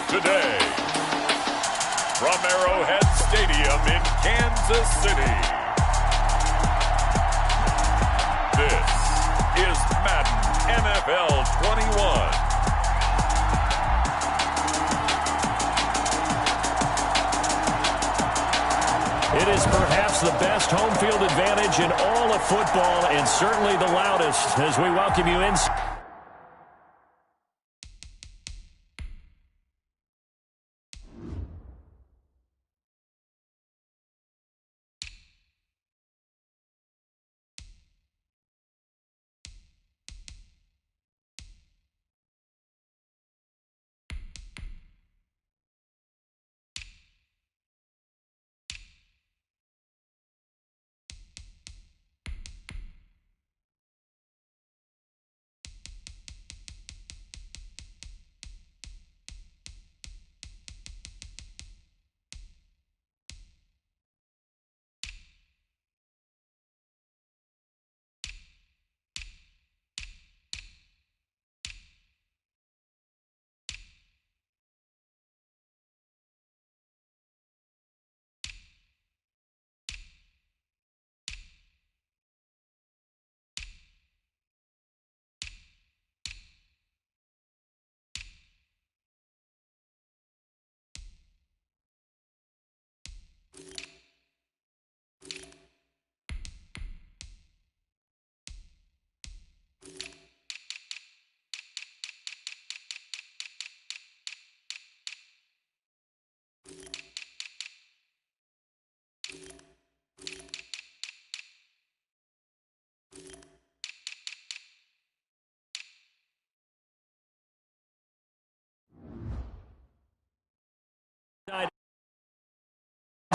Today, from Arrowhead Stadium in Kansas City, this is Madden NFL 21. It is perhaps the best home field advantage in all of football, and certainly the loudest, as we welcome you in.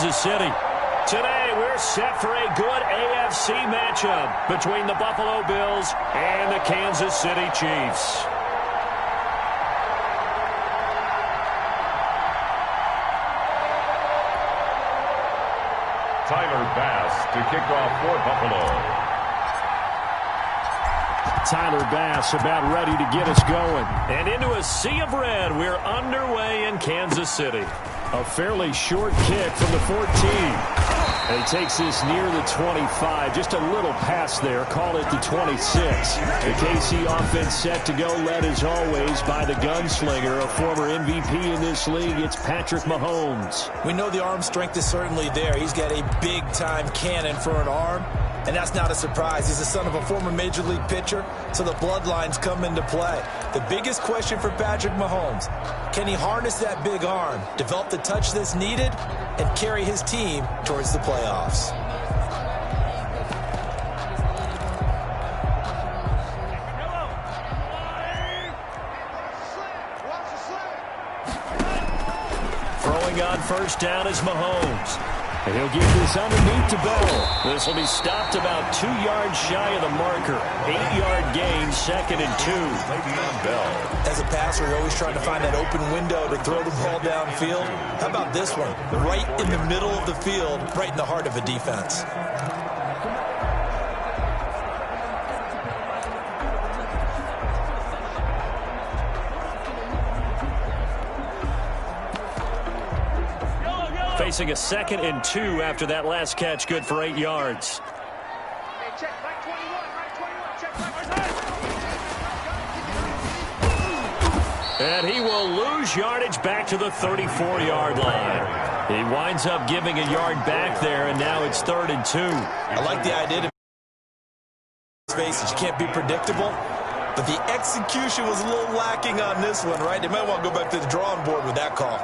Kansas City. Today, we're set for a good AFC matchup between the Buffalo Bills and the Kansas City Chiefs. Tyler Bass to kick off for Buffalo. Tyler Bass about ready to get us going. And into a sea of red, we're underway in Kansas City. A fairly short kick from the 14. And he takes this near the 25. Just a little pass there. Call it the 26. The KC offense set to go, led as always by the gunslinger, a former MVP in this league. It's Patrick Mahomes. We know the arm strength is certainly there. He's got a big-time cannon for an arm. And that's not a surprise. He's the son of a former Major League pitcher, so the bloodlines come into play. The biggest question for Patrick Mahomes, can he harness that big arm, develop the touch that's needed, and carry his team towards the playoffs? Throwing on first down is Mahomes. And he'll give this underneath to Bell. This will be stopped about 2 yards shy of the marker. 8-yard gain, 2nd and 2. Bell. As a passer, you're always trying to find that open window to throw the ball downfield. How about this one? Right in the middle of the field, right in the heart of a defense. Facing a 2nd and 2 after that last catch, good for 8 yards. And he will lose lose yardage back to the 34-yard line. He winds up giving a yard back there, and now it's 3rd and 2. I like the idea to faces. You can't be predictable, but the execution was a little lacking on this one, right? They might want to go back to the drawing board with that call.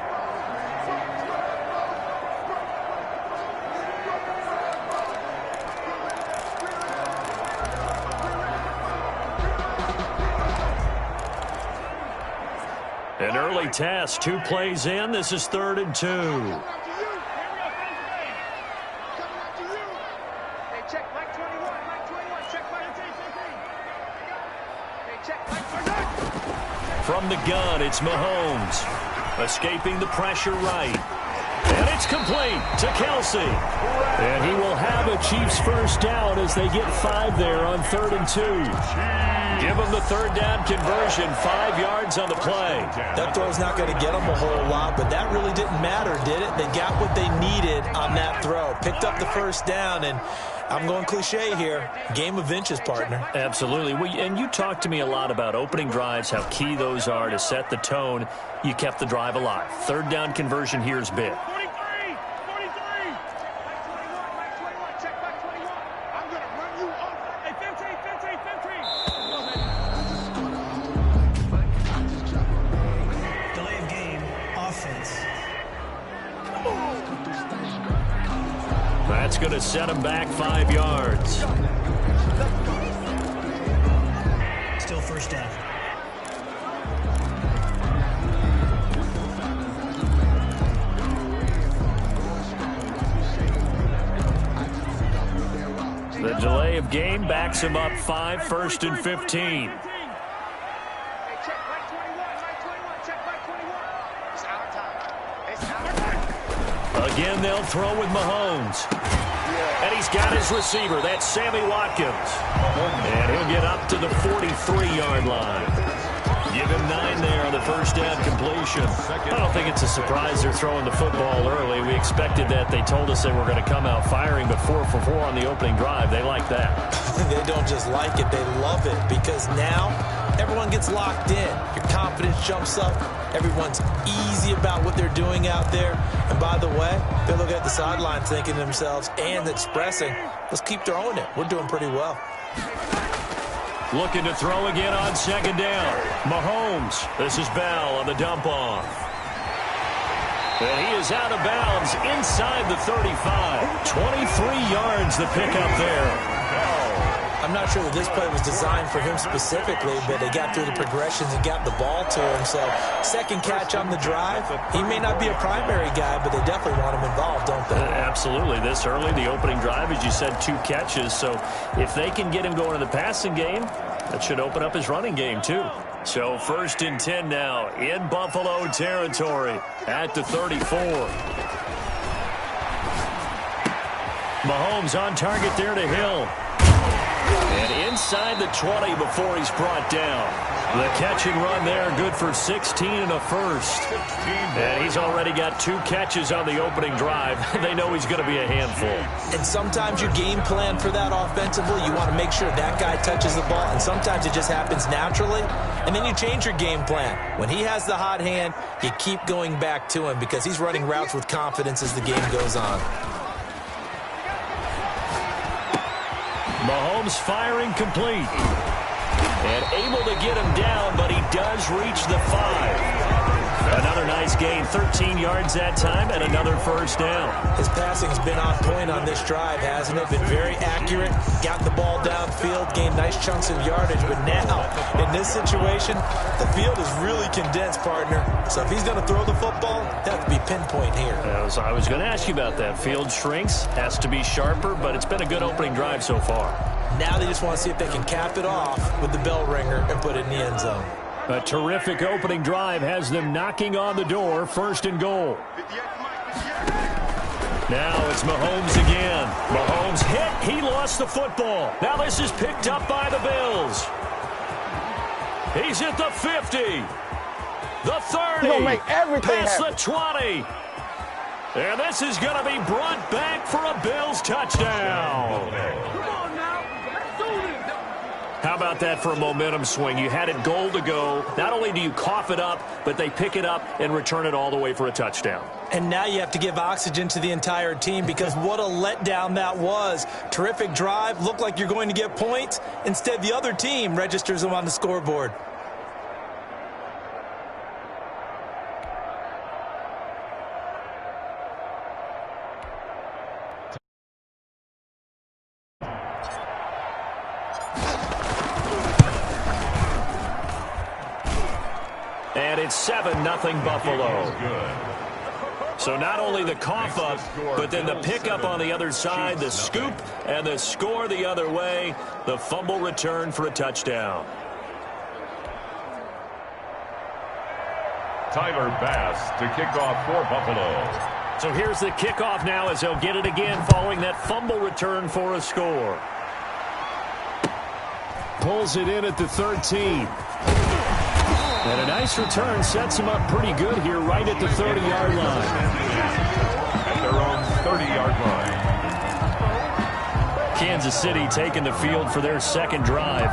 An early test, 2 plays in. This is 3rd and 2. From the gun, it's Mahomes. Escaping the pressure right. And it's complete to Kelsey. And he will have a Chiefs first down as they get 5 there on 3rd and 2. Give them the 3rd down conversion, 5 yards on the play. That throw's not going to get them a whole lot, but that really didn't matter, did it? They got what they needed on that throw. Picked up the first down, and I'm going cliche here. Game of inches, partner. Absolutely. And you talked to me a lot about opening drives, how key those are to set the tone. You kept the drive alive. 3rd down conversion here is big. That's going to set him back 5 yards. Still first down. The delay of game backs him up 5, 1st and 15. Again, they'll throw with Mahomes. And he's got his receiver. That's Sammy Watkins. And he'll get up to the 43-yard line. Give him 9 there on the first down completion. I don't think it's a surprise they're throwing the football early. We expected that. They told us they were going to come out firing, but 4 for 4 on the opening drive. They like that. They don't just like it. They love it because now everyone gets locked in. Your confidence jumps up. Everyone's easy about what they're doing out there. And by the way, they're looking at the sideline thinking to themselves and expressing, let's keep throwing it. We're doing pretty well. Looking to throw again on 2nd down. Mahomes. This is Bell on the dump off. And he is out of bounds inside the 35. 23 yards the pickup there. I'm not sure that this play was designed for him specifically, but they got through the progressions and got the ball to him. So, 2nd catch on the drive. He may not be a primary guy, but they definitely want him involved, don't they? Absolutely. This early, the opening drive, as you said, 2 catches. So, if they can get him going in the passing game, that should open up his running game, too. So, 1st and 10 now in Buffalo territory at the 34. Mahomes on target there to Hill. And inside the 20 before he's brought down. The catch and run there, good for 16 and a first. And he's already got 2 catches on the opening drive. They know he's going to be a handful. And sometimes you game plan for that offensively. You want to make sure that guy touches the ball. And sometimes it just happens naturally. And then you change your game plan. When he has the hot hand, you keep going back to him because he's running routes with confidence as the game goes on. Mahomes firing complete. And able to get him down, but he does reach the 5. Another nice gain, 13 yards that time, and another first down. His passing's been on point on this drive, hasn't it? Been very accurate, got the ball downfield, gained nice chunks of yardage, but now, in this situation, the field is really condensed, partner. So if he's going to throw the football, that has to be pinpoint here. I was going to ask you about that. Field shrinks, has to be sharper, but it's been a good opening drive so far. Now they just want to see if they can cap it off with the bell ringer and put it in the end zone. A terrific opening drive has them knocking on the door, 1st and goal. Now it's Mahomes again. Mahomes hit. He lost the football. Now this is picked up by the Bills. He's at the 50. The 30. Past the 20. And this is going to be brought back for a Bills touchdown. How about that for a momentum swing? You had it goal to go. Not only do you cough it up, but they pick it up and return it all the way for a touchdown. And now you have to give oxygen to the entire team because what a letdown that was. Terrific drive. Looked like you're going to get points. Instead, the other team registers them on the scoreboard. And it's 7-0 Buffalo. So not only the cough up, but then the pickup on the other side, the scoop, and the score the other way, the fumble return for a touchdown. Tyler Bass to kick off for Buffalo. So here's the kickoff now as they'll get it again following that fumble return for a score. Pulls it in at the 13. And a nice return sets him up pretty good here right at the 30-yard line. At their own 30-yard line. Kansas City taking the field for their second drive.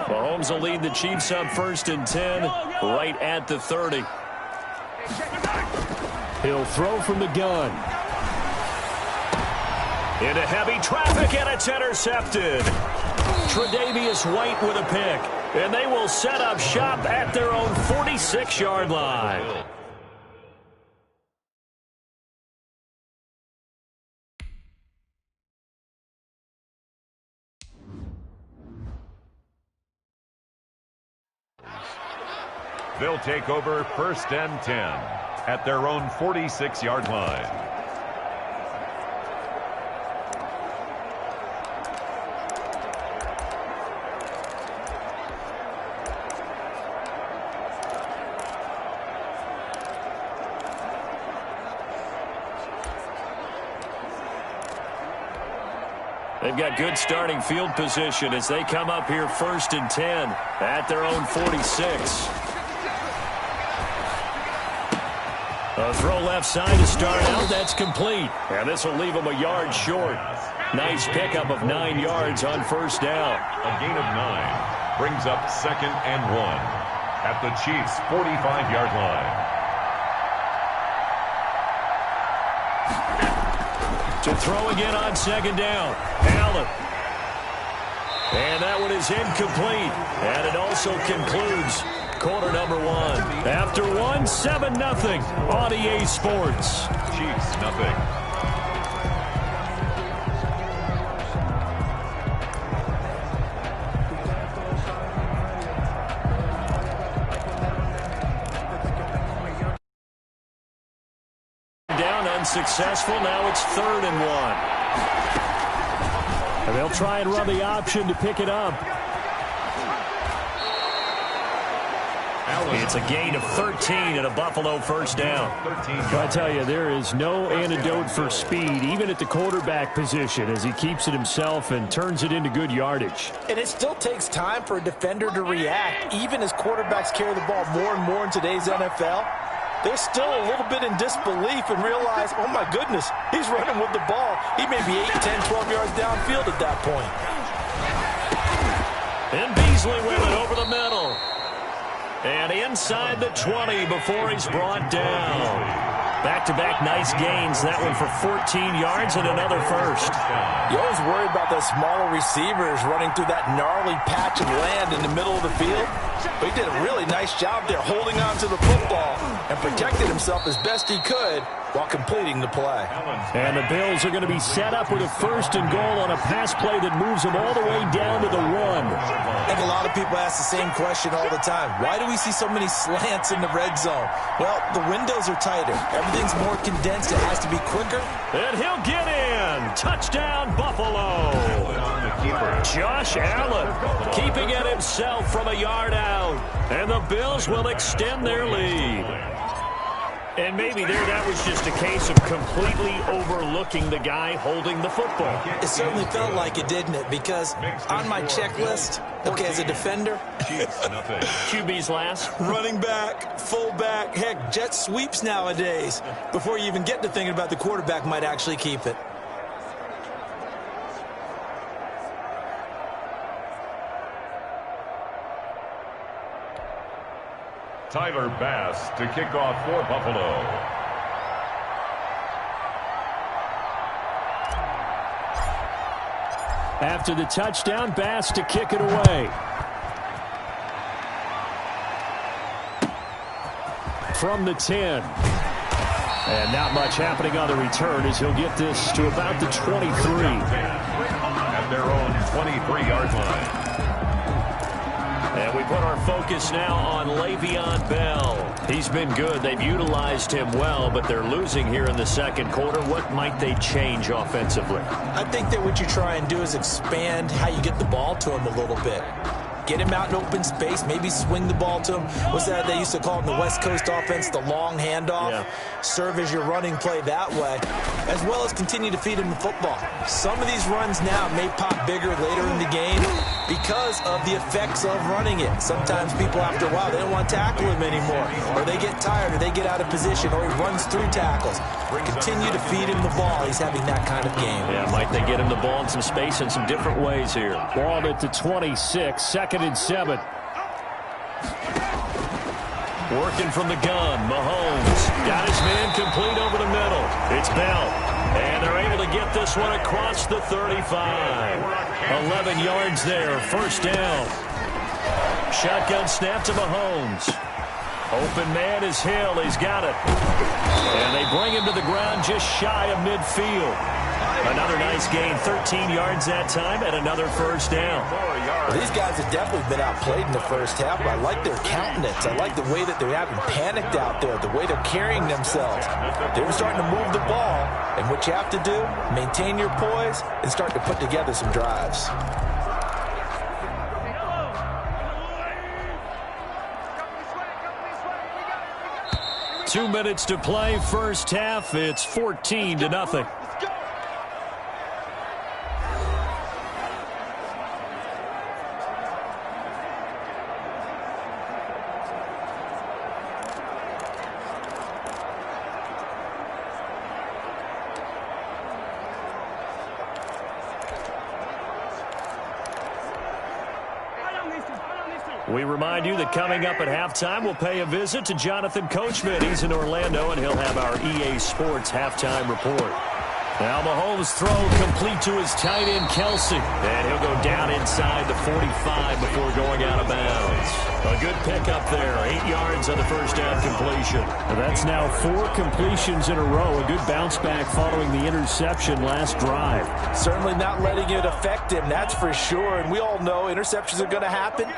Mahomes will lead the Chiefs up 1st and 10 right at the 30. He'll throw from the gun. Into heavy traffic, and it's intercepted. Tre'Davious White with a pick, and they will set up shop at their own 46-yard line. They'll take over 1st and 10 at their own 46-yard line. They've got good starting field position as they come up here 1st and 10 at their own 46. A throw left side to start out. That's complete. And this will leave them a yard short. Nice pickup of 9 yards on 1st down. A gain of 9 brings up 2nd and 1 at the Chiefs' 45-yard line. To throw again on 2nd down. Allen. And that one is incomplete. And it also concludes quarter number 1. After 1, 7-0 on EA Sports. Chiefs, nothing. Down, unsuccessful. Now it's 3rd and 1. And they'll try and run the option to pick it up. It's a gain of 13 and a Buffalo 1st down. I tell you, there is no antidote for speed, even at the quarterback position, as he keeps it himself and turns it into good yardage. And it still takes time for a defender to react, even as quarterbacks carry the ball more and more in today's NFL. They're still a little bit in disbelief and realize, oh my goodness, he's running with the ball. He may be 8, 10, 12 yards downfield at that point. And Beasley with it over the middle. And inside the 20 before he's brought down. Back-to-back nice gains. That one for 14 yards and another 1st. You always worry about those smaller receivers running through that gnarly patch of land in the middle of the field. But he did a really nice job there holding on to the football and protected himself as best he could while completing the play. And the Bills are going to be set up with a 1st and goal on a pass play that moves them all the way down to the 1. I think a lot of people ask the same question all the time. Why do we see so many slants in the red zone? Well, the windows are tighter. Everything's more condensed. It has to be quicker. And he'll get in. Touchdown, Buffalo. Josh Allen keeping it himself from a yard out. And the Bills will extend their lead. And maybe that was just a case of completely overlooking the guy holding the football. It certainly felt like it, didn't it? Because on my checklist, okay, as a defender, QB's last. running back, fullback, heck, jet sweeps nowadays. Before you even get to thinking about the quarterback might actually keep it. Tyler Bass to kick off for Buffalo. After the touchdown, Bass to kick it away. From the 10. And not much happening on the return as he'll get this to about the 23. At their own 23-yard line. And we put our focus now on Le'Veon Bell. He's been good. They've utilized him well, but they're losing here in the second quarter. What might they change offensively? I think that what you try and do is expand how you get the ball to him a little bit. Get him out in open space, maybe swing the ball to him. What's that they used to call in the West Coast offense, the long handoff? Yeah. Serve as your running play that way, as well as continue to feed him the football. Some of these runs now may pop bigger later in the game because of the effects of running it. Sometimes people, after a while, they don't want to tackle him anymore, or they get tired, or they get out of position, or he runs through tackles. Continue to feed him the ball. He's having that kind of game. Yeah, might they get him the ball in some space in some different ways here. Ball at the 26, 2nd and 7. Working from the gun, Mahomes got his man complete over the middle. It's Bell, and they're able to get this one across the 35. 11 yards there, first down. Shotgun snap to Mahomes. Open man is Hill. He's got it. And they bring him to the ground just shy of midfield. Another nice gain, 13 yards that time, and another first down. Well, these guys have definitely been outplayed in the first half, but I like their countenance. I like the way that they haven't panicked out there, the way they're carrying themselves. They're starting to move the ball, and what you have to do, maintain your poise and start to put together some drives. Two minutes to play, first half. It's 14-0. We remind you that coming up at halftime, we'll pay a visit to Jonathan Coachman. He's in Orlando, and he'll have our EA Sports halftime report. Now Mahomes' throw complete to his tight end, Kelsey. And he'll go down inside the 45 before going out of bounds. A good pickup there, 8 yards on the first down completion. Well, that's now 4 completions in a row. A good bounce back following the interception last drive. Certainly not letting it affect him, that's for sure. And we all know interceptions are going to happen.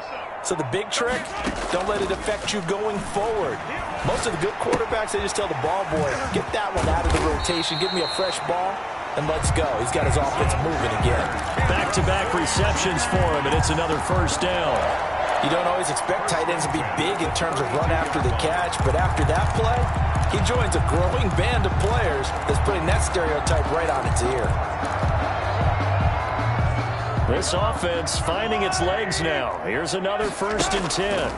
So the big trick, don't let it affect you going forward. Most of the good quarterbacks, they just tell the ball boy, get that one out of the rotation, give me a fresh ball, and let's go. He's got his offense moving again. Back-to-back receptions for him, and it's another first down. You don't always expect tight ends to be big in terms of run after the catch, but after that play, he joins a growing band of players that's putting that stereotype right on its ear. This offense finding its legs now. Here's another 1st and 10.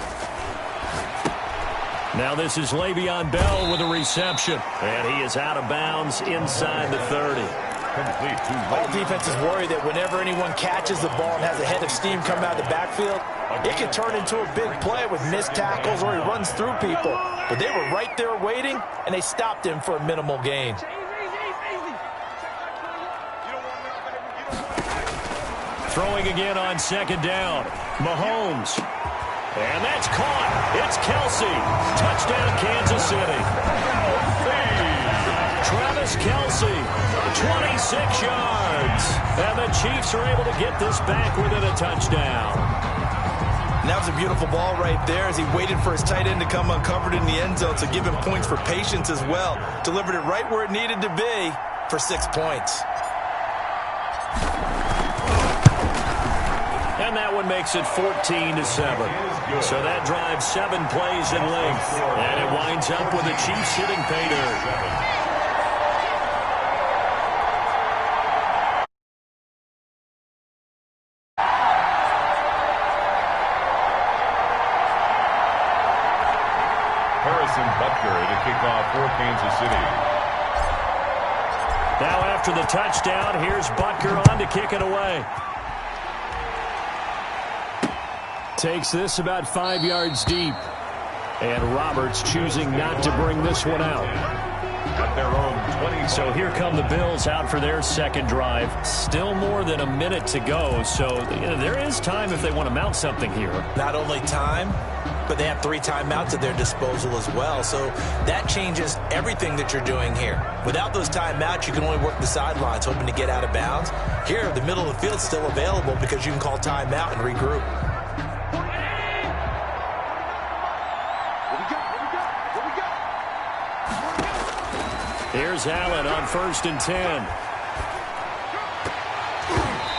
Now this is Le'Veon Bell with a reception. And he is out of bounds inside the 30. All defenses worry that whenever anyone catches the ball and has a head of steam coming out of the backfield, it can turn into a big play with missed tackles or he runs through people. But they were right there waiting, and they stopped him for a minimal gain. Throwing again on 2nd down. Mahomes. And that's caught. It's Kelsey. Touchdown, Kansas City. Travis Kelsey, 26 yards. And the Chiefs are able to get this back within a touchdown. And that was a beautiful ball right there as he waited for his tight end to come uncovered in the end zone to give him points for patience as well. Delivered it right where it needed to be for 6 points. And And that one makes it 14-7. So that drives 7 plays in length. And it winds up with the Chiefs hitting pay dirt. To kick off for Kansas City. Now after the touchdown, here's Butker on to kick it away. Takes this about 5 yards deep. And Roberts choosing not to bring this one out. At their own 20. So here come the Bills out for their second drive. Still more than a minute to go, so there is time if they want to mount something here. Not only time, but they have 3 timeouts at their disposal as well. So that changes everything that you're doing here. Without those timeouts, you can only work the sidelines, hoping to get out of bounds. Here, the middle of the field is still available because you can call timeout and regroup. Here's Allen on 1st and 10.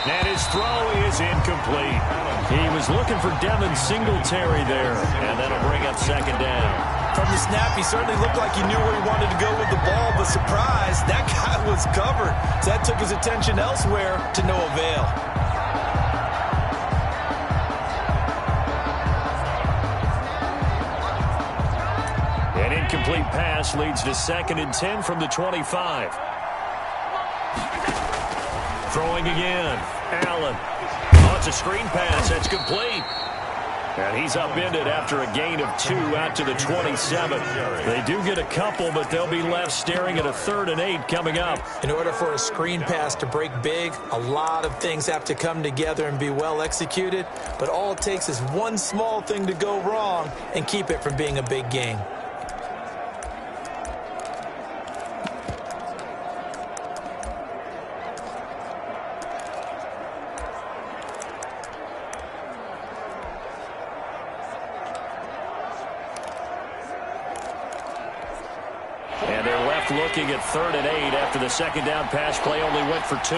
And his throw is incomplete. He was looking for Devin Singletary there, and that'll bring up 2nd down. From the snap, he certainly looked like he knew where he wanted to go with the ball, but surprise, that guy was covered. So that took his attention elsewhere to no avail. An incomplete pass leads to 2nd and 10 from the 25. Throwing again. Allen. Oh, it's a screen pass. That's complete. And he's upended after a gain of 2 out to the 27. They do get a couple, but they'll be left staring at a 3rd and 8 coming up. In order for a screen pass to break big, a lot of things have to come together and be well executed. But all it takes is one small thing to go wrong and keep it from being a big game. And they're left looking at 3rd and 8 after the 2nd down pass play only went for 2.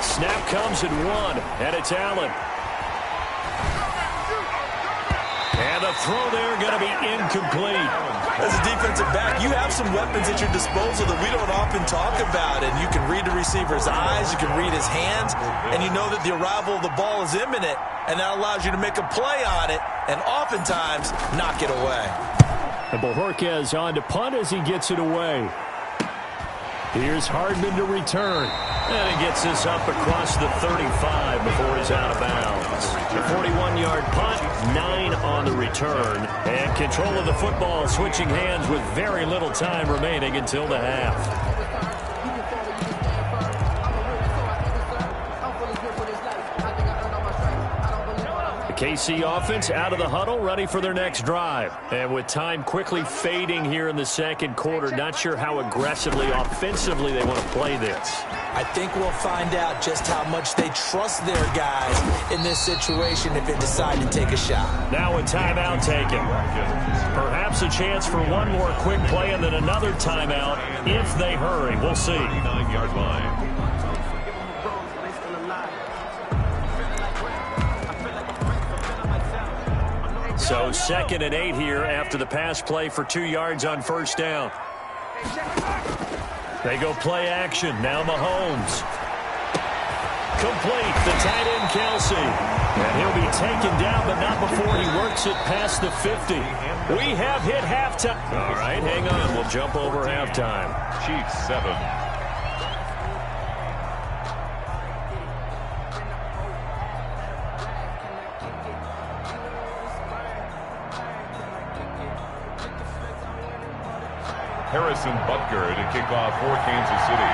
Snap comes at 1, and it's Allen. And the throw there going to be incomplete. As a defensive back, you have some weapons at your disposal that we don't often talk about. And you can read the receiver's eyes, you can read his hands, and you know that the arrival of the ball is imminent. And that allows you to make a play on it and oftentimes knock it away. And Bojorquez on to punt as he gets it away. Here's Hardman to return. And he gets this up across the 35 before he's out of bounds. A 41-yard punt, 9 on the return. And control of the football switching hands with very little time remaining until the half. KC offense out of the huddle, ready for their next drive. And with time quickly fading here in the 2nd quarter, not sure how aggressively, offensively they want to play this. I think we'll find out just how much they trust their guys in this situation if they decide to take a shot. Now a timeout taken. Perhaps a chance for one more quick play and then another timeout if they hurry. We'll see. 39-yard line. So 2nd and 8 here after the pass play for 2 yards on 1st down. They go play action. Now Mahomes. Complete. The tight end, Kelsey. And he'll be taken down, but not before he works it past the 50. We have hit halftime. All right, hang on. We'll jump over halftime. Chiefs 7. Harrison Butker to kick off for Kansas City.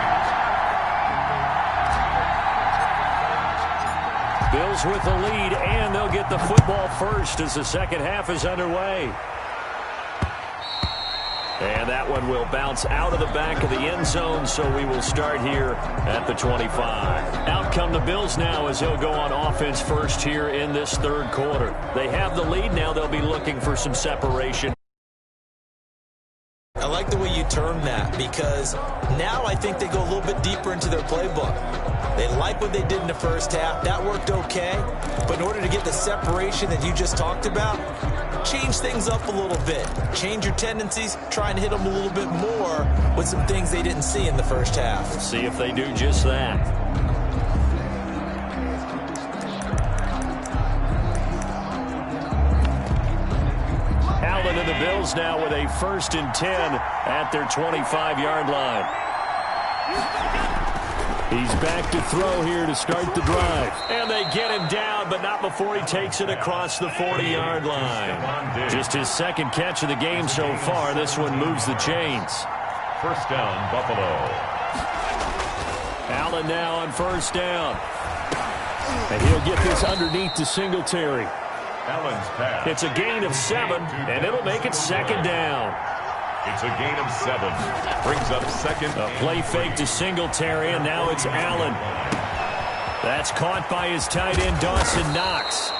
Bills with the lead, and they'll get the football first as the 2nd half is underway. And that one will bounce out of the back of the end zone, so we will start here at the 25. Out come the Bills now as they'll go on offense first here in this 3rd quarter. They have the lead now. They'll be looking for some separation. I like the way you overturn that, because now I think they go a little bit deeper into their playbook. They like what they did in the first half. That worked okay. But in order to get the separation that you just talked about, change things up a little bit. Change your tendencies. Try and hit them a little bit more with some things they didn't see in the first half. Let's see if they do just that. Allen and the Bills now with a 1st and 10 at their 25-yard line. He's back to throw here to start the drive. And they get him down, but not before he takes it across the 40-yard line. Just his 2nd catch of the game so far. This one moves the chains. 1st down, Buffalo. Allen now on 1st down. And he'll get this underneath to Singletary. Allen's pass. It's a gain of 7, and it'll make it 2nd down. It's a gain of 7. Brings up 2nd. A play fake to Singletary, and now it's Allen. That's caught by his tight end, Dawson Knox.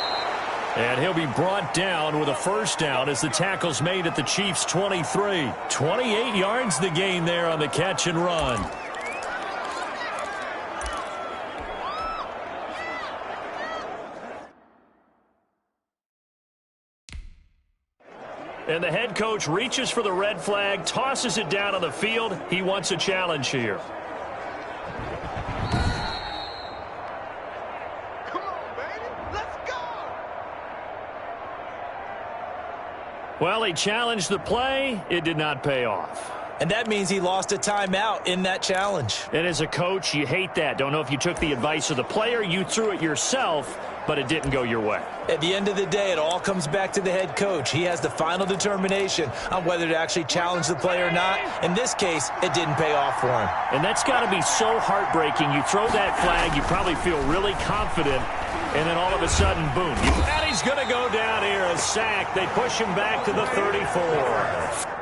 And he'll be brought down with a 1st down as the tackle's made at the Chiefs' 23. 28 yards the gain there on the catch and run. And the head coach reaches for the red flag, tosses it down on the field. He wants a challenge here. Come on, baby. Let's go. Well, he challenged the play. It did not pay off. And that means he lost a timeout in that challenge. And as a coach, you hate that. Don't know if you took the advice of the player, you threw it yourself, but it didn't go your way. At the end of the day, it all comes back to the head coach. He has the final determination on whether to actually challenge the play or not. In this case, it didn't pay off for him. And that's got to be so heartbreaking. You throw that flag, you probably feel really confident, and then all of a sudden, boom. And he's going to go down here, a sack. They push him back to the 34.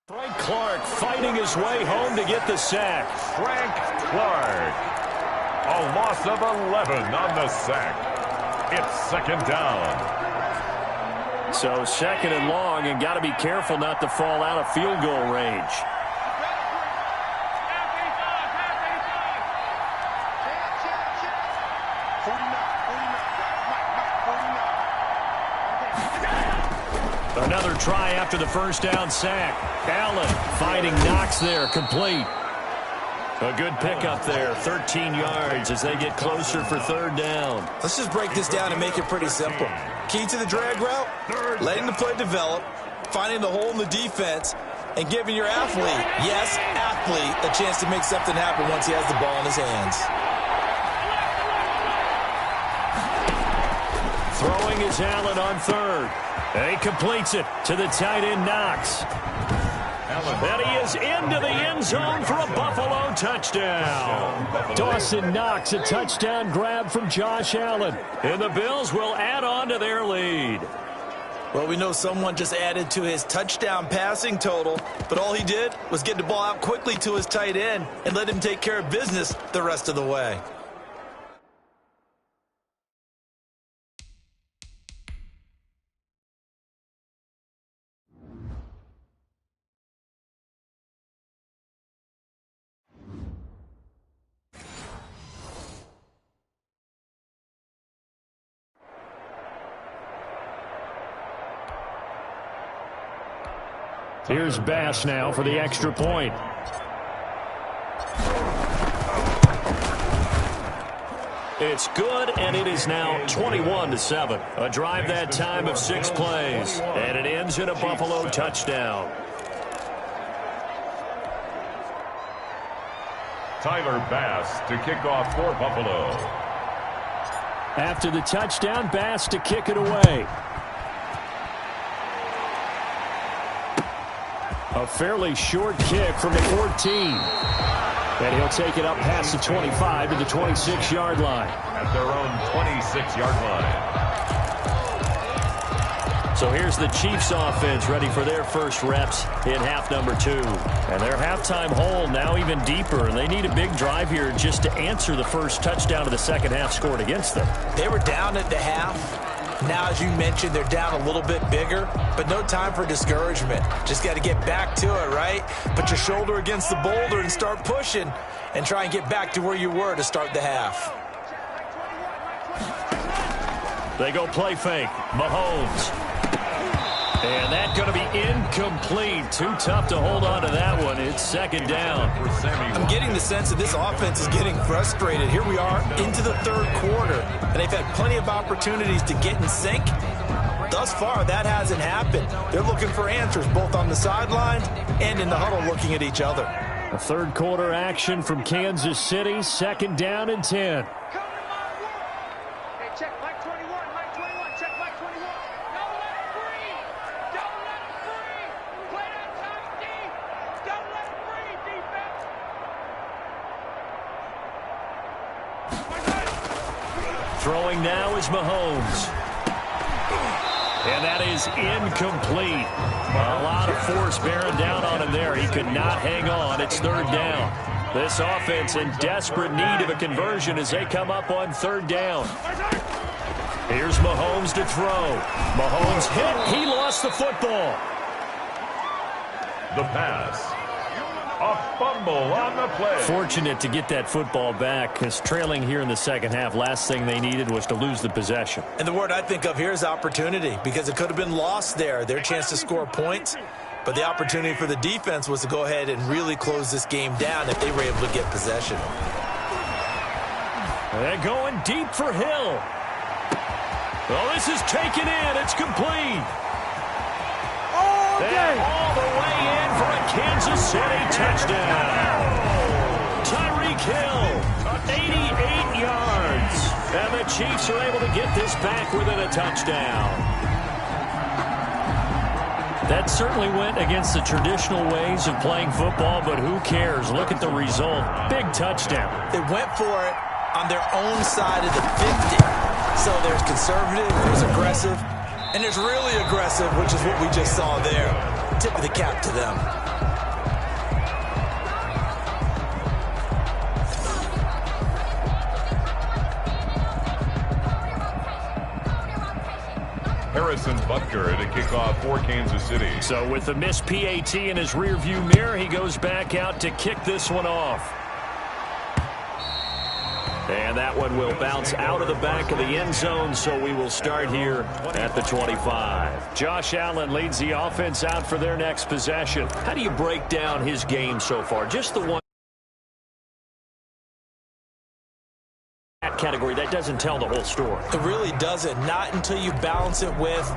Frank Clark fighting his way home to get the sack. Frank Clark. A loss of 11 on the sack. It's 2nd down. So 2nd and long, and got to be careful not to fall out of field goal range. Another try after the 1st down sack. Allen fighting Knox there, complete. A good pickup there, 13 yards as they get closer for 3rd down. Let's just break this down and make it pretty simple. Key to the drag route, letting the play develop, finding the hole in the defense, and giving your athlete, yes, athlete, a chance to make something happen once he has the ball in his hands. Throwing is Allen on 3rd. And he completes it to the tight end, Knox. And he is into the end zone for a Buffalo touchdown. Dawson Knox, a touchdown grab from Josh Allen. And the Bills will add on to their lead. Well, we know someone just added to his touchdown passing total, but all he did was get the ball out quickly to his tight end and let him take care of business the rest of the way. Here's Bass now for the extra point. It's good, and it is now 21-7. A drive that time of 6 plays, and it ends in a Buffalo touchdown. Tyler Bass to kick off for Buffalo. After the touchdown, Bass to kick it away. A fairly short kick from the 14. And he'll take it up past the 25 to the 26-yard line. At their own 26-yard line. So here's the Chiefs offense ready for their first reps in half number 2. And their halftime hole now even deeper. And they need a big drive here just to answer the first touchdown of the second half scored against them. They were down at the half. Now, as you mentioned, they're down a little bit bigger, but no time for discouragement. Just got to get back to it, right? Put your shoulder against the boulder and start pushing and try and get back to where you were to start the half. They go play fake. Mahomes. And that's going to be incomplete. Too tough to hold on to that one. It's second down. I'm getting the sense that this offense is getting frustrated. Here we are into the third quarter, and they've had plenty of opportunities to get in sync. Thus far, that hasn't happened. They're looking for answers both on the sideline and in the huddle looking at each other. A third quarter action from Kansas City. Second down and 10. Throwing now is Mahomes. And that is incomplete. A lot of force bearing down on him there. He could not hang on. It's third down. This offense in desperate need of a conversion as they come up on third down. Here's Mahomes to throw. Mahomes hit. He lost the football. The pass. A fumble on the play. Fortunate to get that football back because trailing here in the second half, last thing they needed was to lose the possession. And the word I think of here is opportunity because it could have been lost there, their chance to score points. But the opportunity for the defense was to go ahead and really close this game down if they were able to get possession. They're going deep for Hill. Oh, this is taken in. It's complete. And all the way in for a Kansas City touchdown. Tyreek Hill, 88 yards. And the Chiefs are able to get this back within a touchdown. That certainly went against the traditional ways of playing football, but who cares? Look at the result. Big touchdown. They went for it on their own side of the 50. So there's conservative, there's aggressive, and there's really aggressive, which is what we just saw there. Tip of the cap to them. Harrison Butker to kick off for Kansas City. So with the missed PAT in his rearview mirror, he goes back out to kick this one off. And that one will bounce out of the back of the end zone, so we will start here at the 25. Josh Allen leads the offense out for their next possession. How do you break down his game so far? Just the one category, that doesn't tell the whole story. It really doesn't, not until you balance it with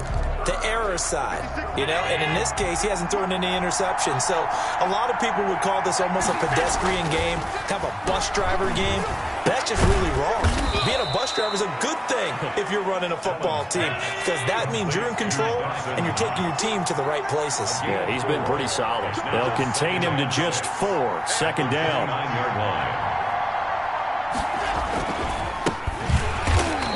the error side, you know, and in this case, he hasn't thrown any interceptions. So a lot of people would call this almost a pedestrian game, kind of a bus driver game. That's just really wrong. Being a bus driver is a good thing if you're running a football team because that means you're in control and you're taking your team to the right places. Yeah, he's been pretty solid. They'll contain him to just 4. Second down. 9-yard line.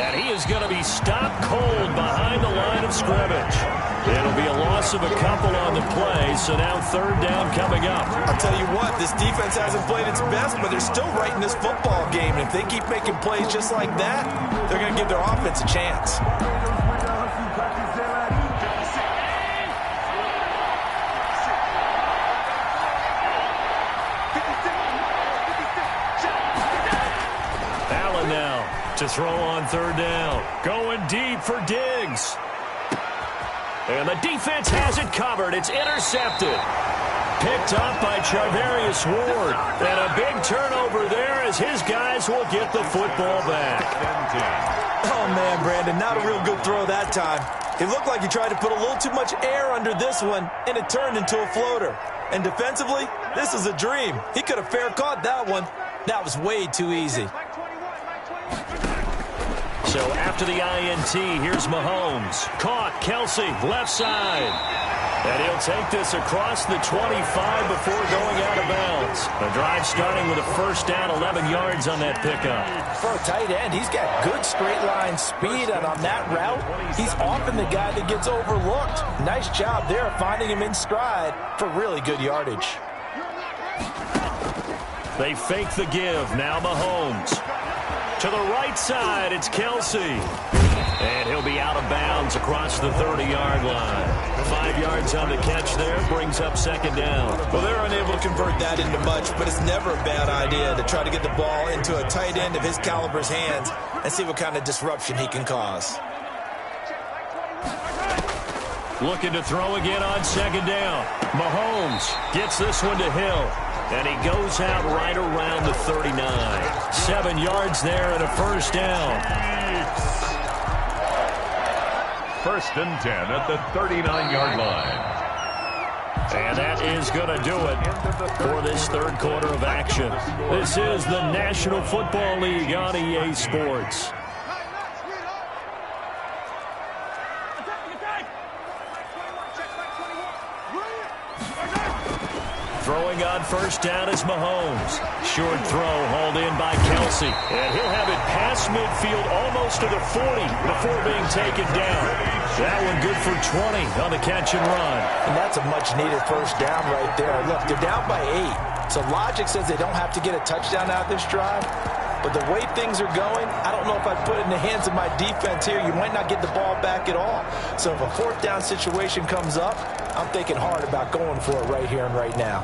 And he is going to be stopped cold behind the line of scrimmage. It'll be a loss of a couple on the play, so now third down coming up. I'll tell you what, this defense hasn't played its best, but they're still right in this football game. And if they keep making plays just like that, they're going to give their offense a chance. Allen now to throw on third down. Going deep for Diggs. And the defense has it covered. It's intercepted. Picked up by Charvarius Ward. And a big turnover there as his guys will get the football back. Oh, man, Brandon, not a real good throw that time. It looked like he tried to put a little too much air under this one, and it turned into a floater. And defensively, this is a dream. He could have fair caught that one. That was way too easy. So after the INT, here's Mahomes. Caught, Kelsey, left side. And he'll take this across the 25 before going out of bounds. The drive starting with a first down, 11 yards on that pickup. For a tight end, he's got good straight line speed, and on that route, he's often the guy that gets overlooked. Nice job there finding him in stride for really good yardage. They fake the give. Now Mahomes. To the right side, it's Kelsey. And he'll be out of bounds across the 30-yard line. 5 yards on the catch there, brings up second down. Well, they're unable to convert that into much, but it's never a bad idea to try to get the ball into a tight end of his caliber's hands and see what kind of disruption he can cause. Looking to throw again on second down. Mahomes gets this one to Hill. And he goes out right around the 39. 7 yards there and a first down. First and 10 at the 39-yard line. And that is going to do it for this third quarter of action. This is the National Football League on EA Sports. Throwing on first down is Mahomes. Short throw hauled in by Kelsey. And he'll have it past midfield almost to the 40 before being taken down. That one good for 20 on the catch and run. And that's a much-needed first down right there. Look, they're down by 8. So logic says they don't have to get a touchdown out of this drive. But the way things are going, I don't know if I'd put it in the hands of my defense here. You might not get the ball back at all. So if a fourth down situation comes up, I'm thinking hard about going for it right here and right now.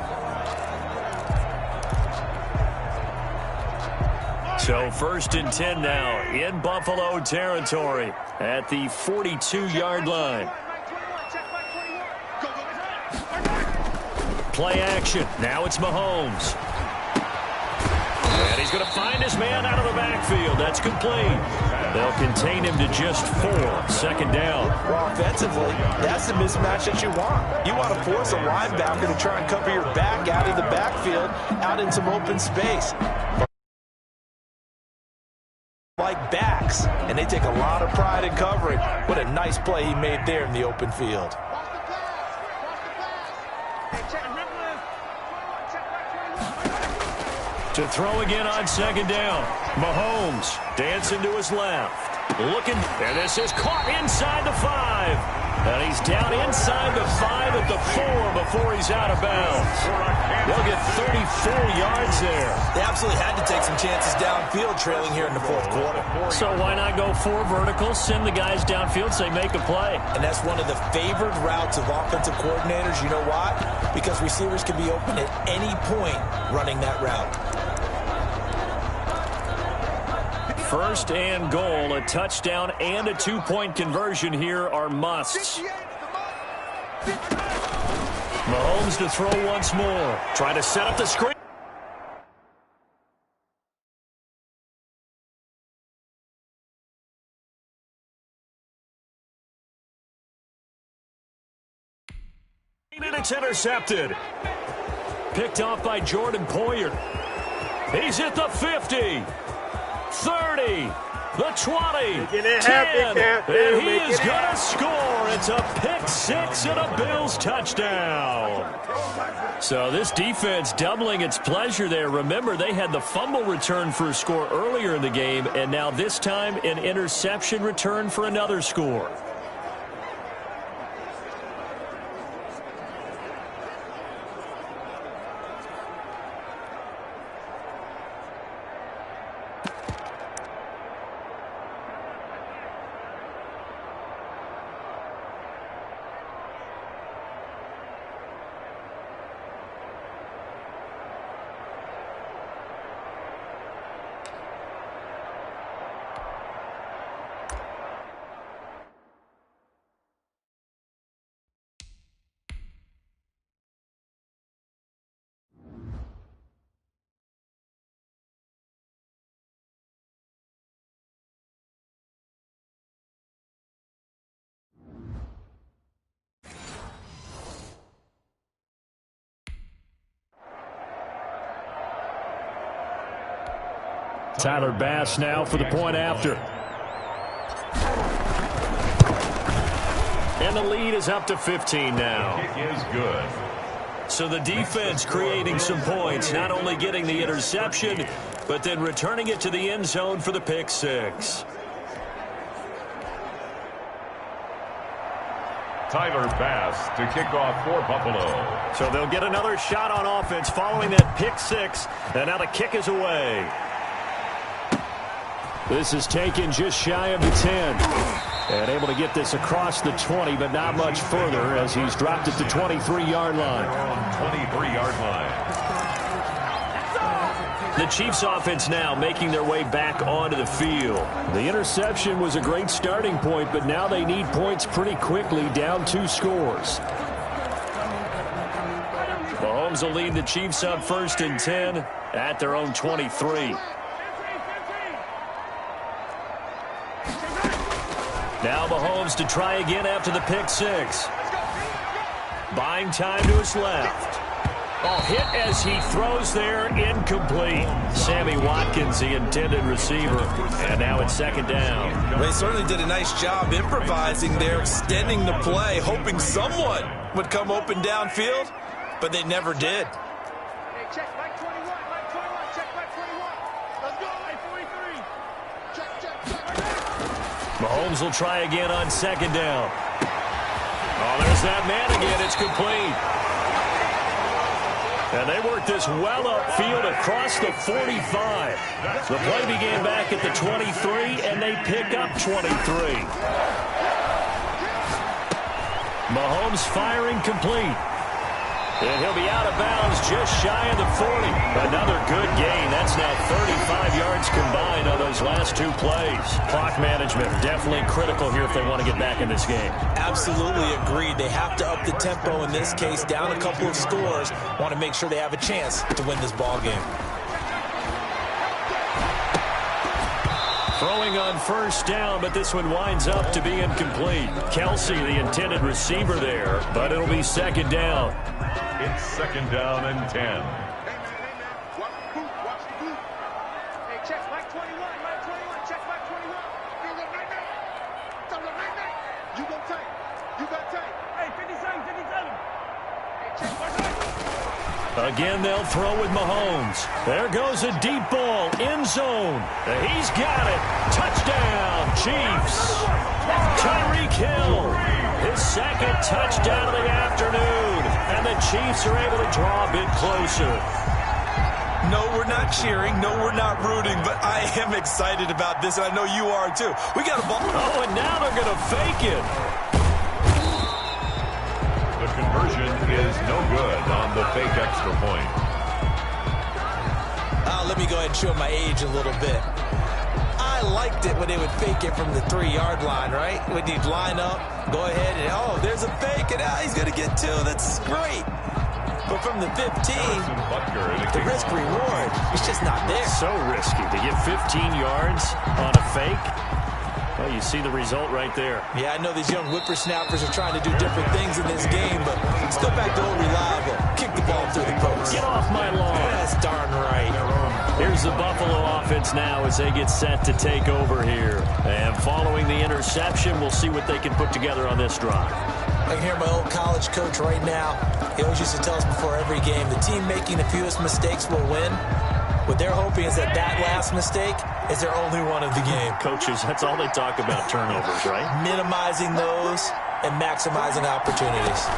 So first and 10 now in Buffalo territory at the 42-yard line. Play action. Now it's Mahomes. And he's going to find his man out of the backfield. That's complete. They'll contain him to just 4. Second down. Well, offensively, that's the mismatch that you want. You want to force a linebacker to try and cover your back out of the backfield, out in some open space. Like backs, and they take a lot of pride in covering. What a nice play he made there in the open field. To throw again on second down. Mahomes dancing to his left. Looking, and this is caught inside the 5. And he's down inside the 5 at the 4 before he's out of bounds. They'll get 34 yards there. They absolutely had to take some chances downfield trailing here in the fourth quarter. So why not go 4 verticals, send the guys downfield, say make a play. And that's one of the favored routes of offensive coordinators. You know why? Because receivers can be open at any point running that route. First and goal, a touchdown and a 2-point conversion here are musts. Mahomes to throw once more. Trying to set up the screen. And it's intercepted. Picked off by Jordan Poyer. He's at the 50. 30, the 20, 10, and he is going to score. It's a pick 6 and a Bills touchdown. So this defense doubling its pleasure there. Remember, they had the fumble return for a score earlier in the game, and now this time an interception return for another score. Tyler Bass now for the point after. And the lead is up to 15 now. Kick is good. So the defense creating some points, not only getting the interception, but then returning it to the end zone for the pick six. Tyler Bass to kick off for Buffalo. So they'll get another shot on offense following that pick six. And now the kick is away. This is taken just shy of the 10. And able to get this across the 20, but not much further as he's dropped it to 23-yard line. 23-yard line. The Chiefs offense now making their way back onto the field. The interception was a great starting point, but now they need points pretty quickly, down 2 scores. Mahomes will lead the Chiefs up 1st and 10 at their own 23. Now Mahomes to try again after the pick six. Buying time to his left. Oh, hit as he throws there, incomplete. Sammy Watkins, the intended receiver. And now it's 2nd down. Well, they certainly did a nice job improvising there, extending the play, hoping someone would come open downfield, but they never did. Hey, check back 21, back 21, check back 21. Let's go, like 43. Check. Mahomes will try again on 2nd down. Oh, there's that man again. It's complete. And they work this well upfield across the 45. The play began back at the 23, and they pick up 23. Mahomes firing complete. And he'll be out of bounds just shy of the 40. Another good gain. That's now 35 yards combined on those last 2 plays. Clock management definitely critical here if they want to get back in this game. Absolutely agreed. They have to up the tempo in this case, down a couple of scores. Want to make sure they have a chance to win this ball game. Throwing on 1st down, but this one winds up to be incomplete. Kelsey, the intended receiver there, but it'll be 2nd down. It's 2nd down and 10. Hey, man. Watch the boot, watch the boot. Hey, check back 21, back 21, check back 21. You look right there. Don't look right there. You go tight. You got tight. Hey, 57, 57. Hey, check back right. Again, they'll throw with Mahomes. There goes a deep ball, end zone. He's got it. Touchdown, Chiefs. Tyreek Hill, his 2nd touchdown of the afternoon. And the Chiefs are able to draw a bit closer. No, we're not cheering. No, we're not rooting. But I am excited about this, and I know you are too. We got a ball. Oh, and now they're going to fake it. The conversion is no good on the fake extra point. Let me go ahead and show my age a little bit. I liked it when they would fake it from the 3-yard line, right? When you'd line up, go ahead, and oh, there's a fake, and he's going to get 2. That's great. But from the 15, the risk-reward is just not there. So risky to get 15 yards on a fake. Well, you see the result right there. Yeah, I know these young whippersnappers are trying to do different things in this game, but let's go back to old reliable. Kick the ball through the post. Get off my lawn. That's darn right. Here's the Buffalo offense now as they get set to take over here. And following the interception, we'll see what they can put together on this drive. I can hear my old college coach right now. He always used to tell us before every game, the team making the fewest mistakes will win. What they're hoping is that last mistake is their only one of the game. Coaches, that's all they talk about, turnovers, right? Minimizing those and maximizing opportunities.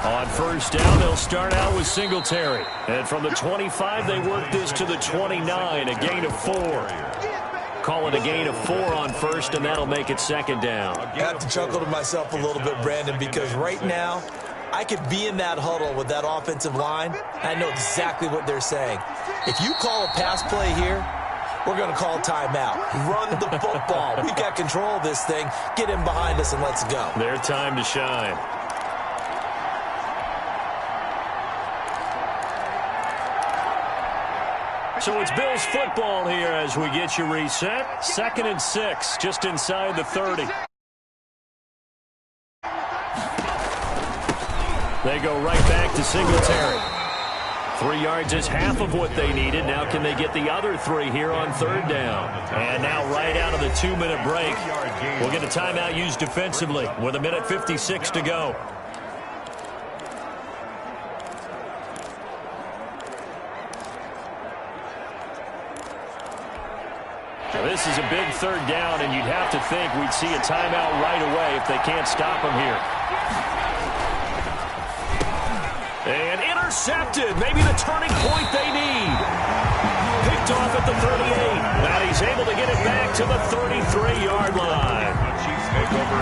On 1st down, they'll start out with Singletary. And from the 25, they work this to the 29, a gain of 4. Call it a gain of 4 on 1st, and that'll make it 2nd down. I have to chuckle to myself a little bit, Brandon, because right now, I could be in that huddle with that offensive line, and I know exactly what they're saying. If you call a pass play here, we're going to call timeout. Run the football. We've got control of this thing. Get in behind us and let's go. Their time to shine. So it's Bills football here as we get you reset. 2nd and 6, just inside the 30. They go right back to Singletary. 3 yards is half of what they needed. Now can they get the other 3 here on 3rd down? And now right out of the 2-minute break, we'll get a timeout used defensively with 1:56 to go. This is a big 3rd down, and you'd have to think we'd see a timeout right away if they can't stop him here. And intercepted. Maybe the turning point they need. Picked off at the 38. Now he's able to get it back to the 33-yard line.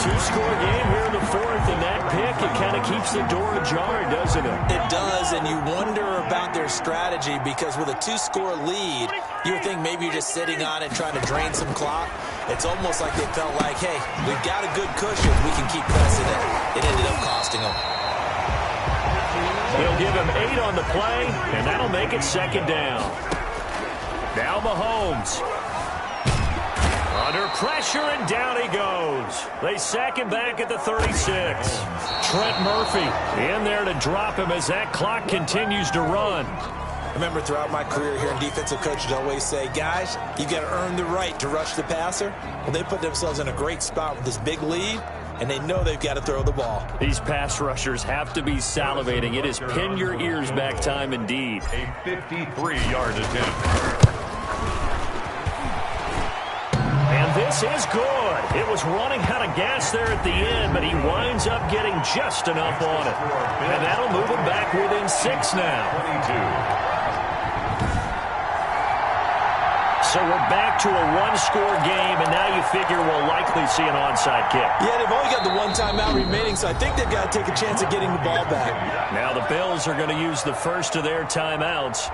2-score game here in the 4th, and that pick, it kind of keeps the door ajar, doesn't it? It does, and you wonder about their strategy because with a 2-score lead, you would think maybe you're just sitting on it trying to drain some clock. It's almost like they felt like, hey, we've got a good cushion. We can keep pressing it. It ended up costing them. They'll give him 8 on the play, and that'll make it 2nd down. Now Mahomes. Under pressure, and down he goes. They sack him back at the 36. Trent Murphy in there to drop him as that clock continues to run. I remember throughout my career here in defensive coaches always say, guys, you got to earn the right to rush the passer. Well, they put themselves in a great spot with this big lead, and they know they've got to throw the ball. These pass rushers have to be salivating. It is pin your ears back time indeed. A 53-yard attempt. And this is good. It was running out of gas there at the end, but he winds up getting just enough on it. And that'll move him back within 6 now. 22. So we're back to a 1-score game, and now you figure we'll likely see an onside kick. Yeah, they've only got the 1 timeout remaining, so I think they've got to take a chance at getting the ball back. Now the Bills are going to use the first of their timeouts.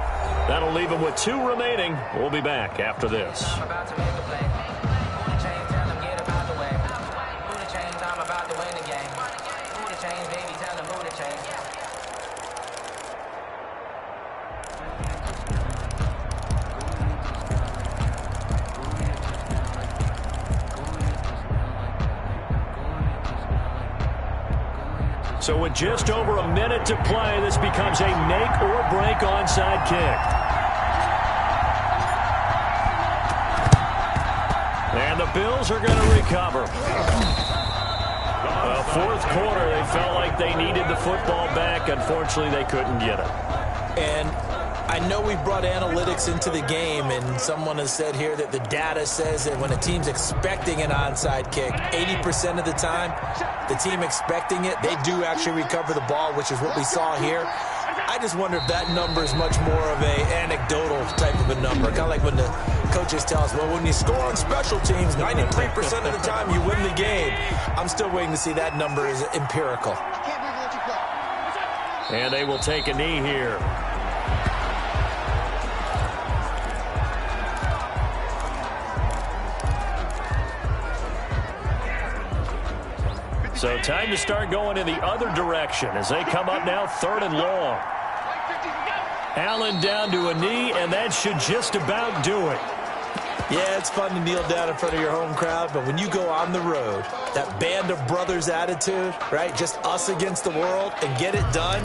That'll leave them with 2 remaining. We'll be back after this. So with just over a minute to play, this becomes a make-or-break onside kick. And the Bills are going to recover. The 4th quarter, they felt like they needed the football back. Unfortunately, they couldn't get it. And I know we brought analytics into the game, and someone has said here that the data says that when a team's expecting an onside kick, 80% of the time, the team expecting it, they do actually recover the ball, which is what we saw here. I just wonder if that number is much more of a anecdotal type of a number. Kind of like when the coaches tell us, well, when you score on special teams, 93% of the time you win the game. I'm still waiting to see that number is empirical. And they will take a knee here. So time to start going in the other direction as they come up now 3rd and long. Allen down to a knee, and that should just about do it. Yeah, it's fun to kneel down in front of your home crowd, but when you go on the road, that band of brothers attitude, right, just us against the world, and get it done,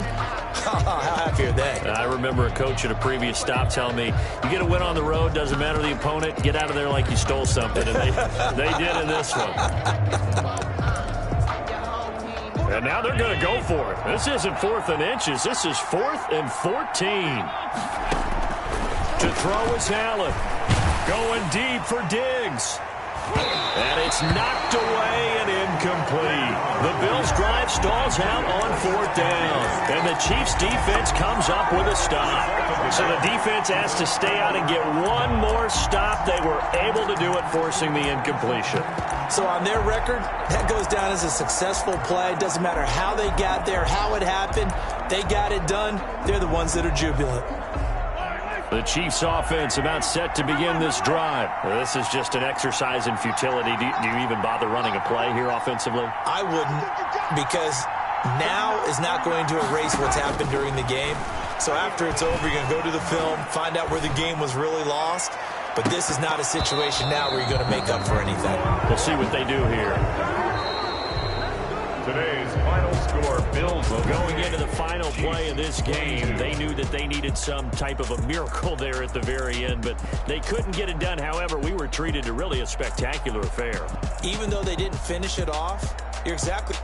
how happy are they? I remember a coach at a previous stop telling me, you get a win on the road, doesn't matter the opponent, get out of there like you stole something, and they did in this one. And now they're going to go for it. This isn't 4th and inches. This is 4th and 14. To throw is Allen. Going deep for Diggs. And it's knocked away and incomplete. The Bills' drive stalls out on 4th down. And the Chiefs' defense comes up with a stop. So the defense has to stay out and get one more stop. They were able to do it, forcing the incompletion. So on their record, that goes down as a successful play. Doesn't matter how they got there, how it happened. They got it done. They're the ones that are jubilant. The Chiefs offense about set to begin this drive. This is just an exercise in futility. Do you even bother running a play here offensively? I wouldn't, because now is not going to erase what's happened during the game. So after it's over, you're going to go to the film, find out where the game was really lost. But this is not a situation now where you're going to make up for anything. We'll see what they do here. Today's final score, Bills. Well, going into the final play of this game, they knew that they needed some type of a miracle there at the very end, but they couldn't get it done. However, we were treated to really a spectacular affair. Even though they didn't finish it off, you're exactly